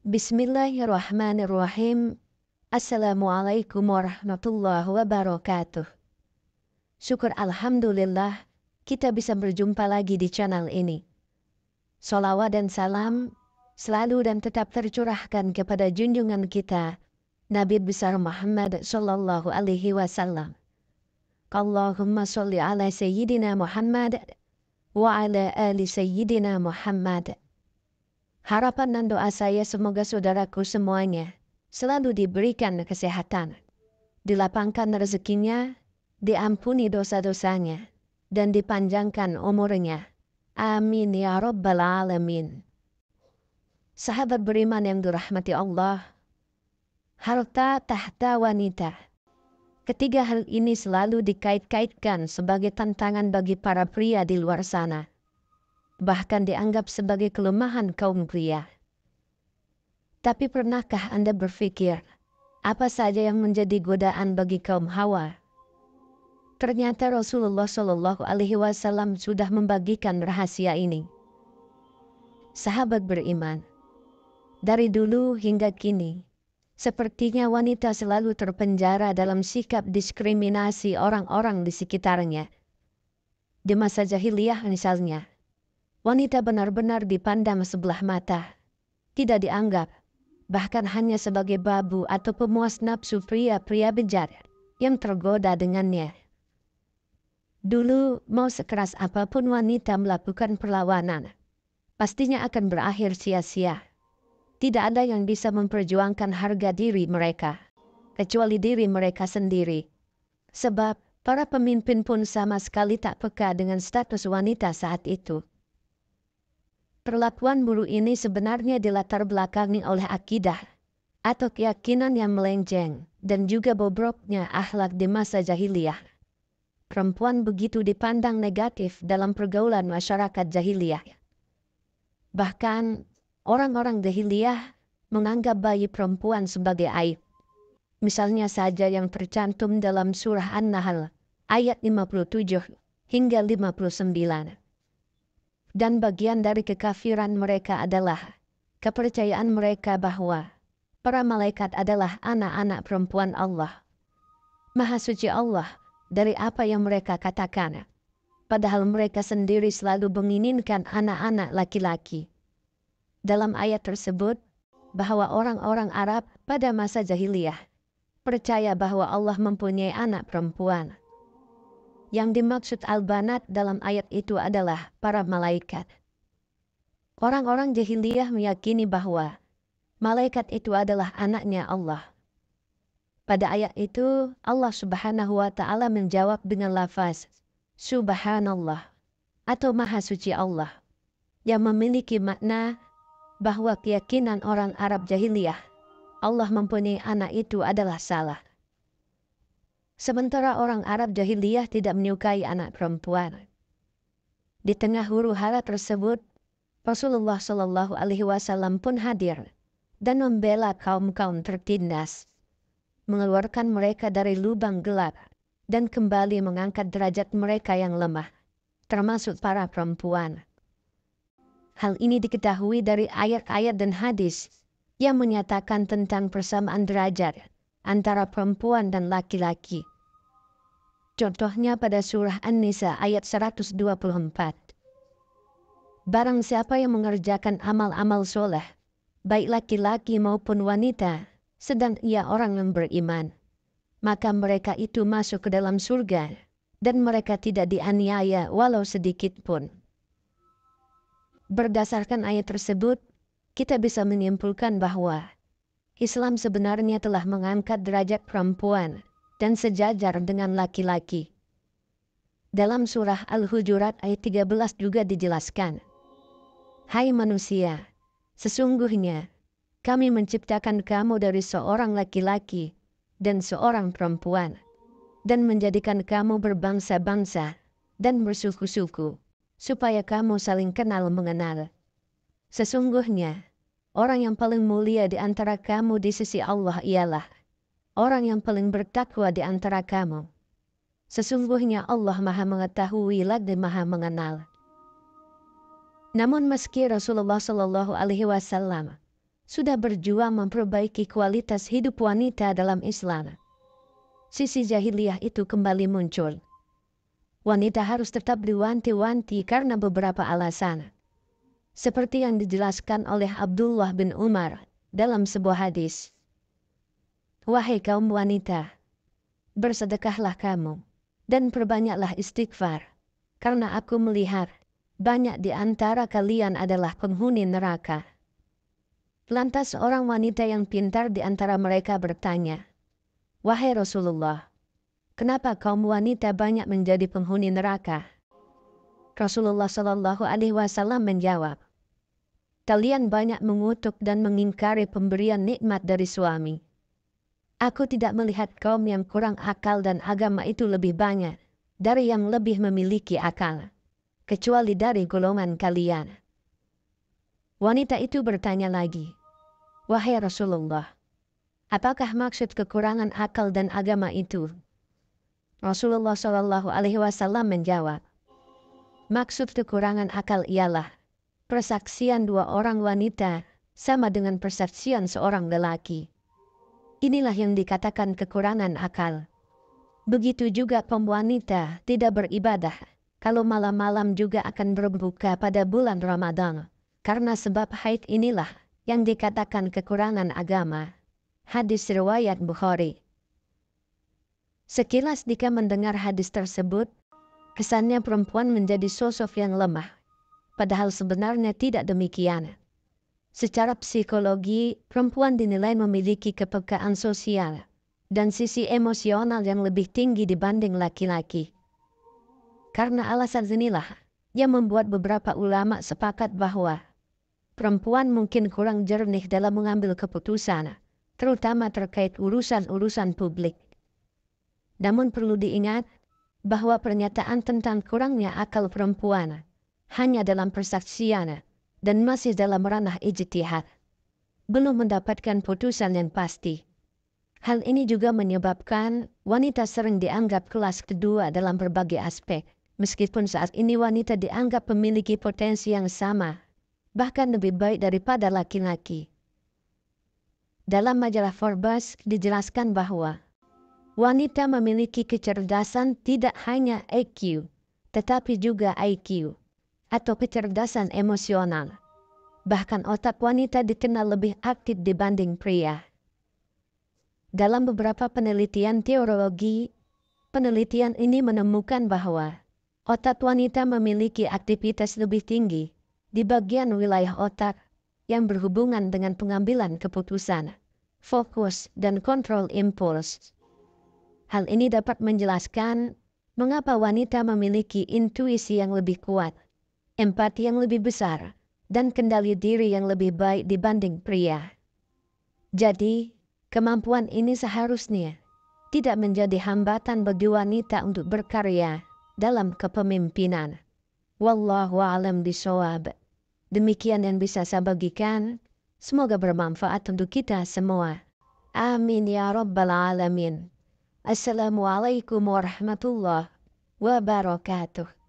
Bismillahirrahmanirrahim. Assalamualaikum warahmatullahi wabarakatuh. Syukur Alhamdulillah kita bisa berjumpa lagi di channel ini. Sholawat dan salam selalu dan tetap tercurahkan kepada junjungan kita Nabi besar Muhammad sallallahu alaihi wasallam. Allahumma sholli ala sayyidina Muhammad wa ala ali sayyidina Muhammad. Harapan dan doa saya semoga saudaraku semuanya selalu diberikan kesehatan, dilapangkan rezekinya, diampuni dosa-dosanya, dan dipanjangkan umurnya. Amin ya rabbal alamin. Sahabat beriman yang dirahmati Allah, harta tahta wanita. Ketiga hal ini selalu dikait-kaitkan sebagai tantangan bagi para pria di luar sana. Bahkan dianggap sebagai kelemahan kaum pria. Tapi pernahkah Anda berpikir, apa saja yang menjadi godaan bagi kaum Hawa? Ternyata Rasulullah Shallallahu Alaihi Wasallam sudah membagikan rahasia ini. Sahabat beriman, dari dulu hingga kini, sepertinya wanita selalu terpenjara dalam sikap diskriminasi orang-orang di sekitarnya. Di masa jahiliyah misalnya, wanita benar-benar dipandang sebelah mata, tidak dianggap, bahkan hanya sebagai babu atau pemuas nafsu pria-pria bejat yang tergoda dengannya. Dulu mau sekeras apapun wanita melakukan perlawanan, pastinya akan berakhir sia-sia. Tidak ada yang bisa memperjuangkan harga diri mereka, kecuali diri mereka sendiri. Sebab para pemimpin pun sama sekali tak peka dengan status wanita saat itu. Perlakuan buruk ini sebenarnya dilatar belakangi oleh akidah atau keyakinan yang melenceng dan juga bobroknya akhlak di masa jahiliyah. Perempuan begitu dipandang negatif dalam pergaulan masyarakat jahiliyah. Bahkan orang-orang jahiliyah menganggap bayi perempuan sebagai aib. Misalnya saja yang tercantum dalam surah An-Nahl ayat 57 hingga 59. Dan bagian dari kekafiran mereka adalah kepercayaan mereka bahwa para malaikat adalah anak-anak perempuan Allah. Maha suci Allah dari apa yang mereka katakan, padahal mereka sendiri selalu menginginkan anak-anak laki-laki. Dalam ayat tersebut, bahwa orang-orang Arab pada masa jahiliyah percaya bahwa Allah mempunyai anak perempuan. Yang dimaksud al-banat dalam ayat itu adalah para malaikat. Orang-orang jahiliyah meyakini bahwa malaikat itu adalah anaknya Allah. Pada ayat itu Allah Subhanahu wa Ta'ala menjawab dengan lafaz Subhanallah atau Maha Suci Allah, yang memiliki makna bahwa keyakinan orang Arab jahiliyah Allah mempunyai anak itu adalah salah. Sementara orang Arab jahiliyah tidak menyukai anak perempuan. Di tengah huru-hara tersebut, Rasulullah Shallallahu Alaihi Wasallam pun hadir dan membela kaum-kaum tertindas, mengeluarkan mereka dari lubang gelap dan kembali mengangkat derajat mereka yang lemah, termasuk para perempuan. Hal ini diketahui dari ayat-ayat dan hadis yang menyatakan tentang persamaan derajat antara perempuan dan laki-laki. Contohnya pada surah An-Nisa ayat 124. Barang siapa yang mengerjakan amal-amal soleh, baik laki-laki maupun wanita, sedang ia orang yang beriman, maka mereka itu masuk ke dalam surga, dan mereka tidak dianiaya walau sedikit pun. Berdasarkan ayat tersebut, kita bisa menyimpulkan bahwa Islam sebenarnya telah mengangkat derajat perempuan dan sejajar dengan laki-laki. Dalam surah Al-Hujurat ayat 13 juga dijelaskan, hai manusia, sesungguhnya kami menciptakan kamu dari seorang laki-laki dan seorang perempuan, dan menjadikan kamu berbangsa-bangsa dan bersuku-suku, supaya kamu saling kenal mengenal. Sesungguhnya, orang yang paling mulia di antara kamu di sisi Allah ialah orang yang paling bertakwa di antara kamu. Sesungguhnya Allah Maha Mengetahui lagi Maha Mengenal. Namun meski Rasulullah Shallallahu Alaihi Wasallam sudah berjuang memperbaiki kualitas hidup wanita dalam Islam. Sisi jahiliyah itu kembali muncul. Wanita harus tetap diwanti-wanti karena beberapa alasan. Seperti yang dijelaskan oleh Abdullah bin Umar dalam sebuah hadis. Wahai kaum wanita, bersedekahlah kamu dan perbanyaklah istighfar, karena aku melihat banyak di antara kalian adalah penghuni neraka. Lantas seorang wanita yang pintar di antara mereka bertanya, wahai Rasulullah, kenapa kaum wanita banyak menjadi penghuni neraka? Rasulullah Shallallahu Alaihi Wasallam menjawab, kalian banyak mengutuk dan mengingkari pemberian nikmat dari suami. Aku tidak melihat kaum yang kurang akal dan agama itu lebih banyak dari yang lebih memiliki akal, kecuali dari golongan kalian. Wanita itu bertanya lagi, wahai Rasulullah, apakah maksud kekurangan akal dan agama itu? Rasulullah Shallallahu Alaihi Wasallam menjawab, maksud kekurangan akal ialah persaksian dua orang wanita sama dengan persaksian seorang lelaki. Inilah yang dikatakan kekurangan akal. Begitu juga kaum wanita tidak beribadah kalau malam-malam juga akan berbuka pada bulan Ramadan. Karena sebab haid inilah yang dikatakan kekurangan agama. Hadis riwayat Bukhari. Sekilas jika mendengar hadis tersebut, kesannya perempuan menjadi sosok yang lemah. Padahal sebenarnya tidak demikian. Secara psikologi, perempuan dinilai memiliki kepekaan sosial dan sisi emosional yang lebih tinggi dibanding laki-laki. Karena alasan inilah yang membuat beberapa ulama sepakat bahwa perempuan mungkin kurang jernih dalam mengambil keputusan, terutama terkait urusan-urusan publik. Namun perlu diingat bahwa pernyataan tentang kurangnya akal perempuan hanya dalam persaksian dan masih dalam ranah ijtihad, belum mendapatkan putusan yang pasti. Hal ini juga menyebabkan wanita sering dianggap kelas kedua dalam berbagai aspek, meskipun saat ini wanita dianggap memiliki potensi yang sama, bahkan lebih baik daripada laki-laki. Dalam majalah Forbes dijelaskan bahwa wanita memiliki kecerdasan tidak hanya EQ, tetapi juga IQ, atau kecerdasan emosional. Bahkan otak wanita dikenal lebih aktif dibanding pria. Dalam beberapa penelitian teologi, penelitian ini menemukan bahwa otak wanita memiliki aktivitas lebih tinggi di bagian wilayah otak yang berhubungan dengan pengambilan keputusan, fokus, dan kontrol impuls. Hal ini dapat menjelaskan mengapa wanita memiliki intuisi yang lebih kuat, empati yang lebih besar, dan kendali diri yang lebih baik dibanding pria. Jadi, kemampuan ini seharusnya tidak menjadi hambatan bagi wanita untuk berkarya dalam kepemimpinan. Wallahu a'lam bishawab. Demikian yang bisa saya bagikan. Semoga bermanfaat untuk kita semua. Amin ya rabbal alamin. Assalamualaikum warahmatullahi wabarakatuh.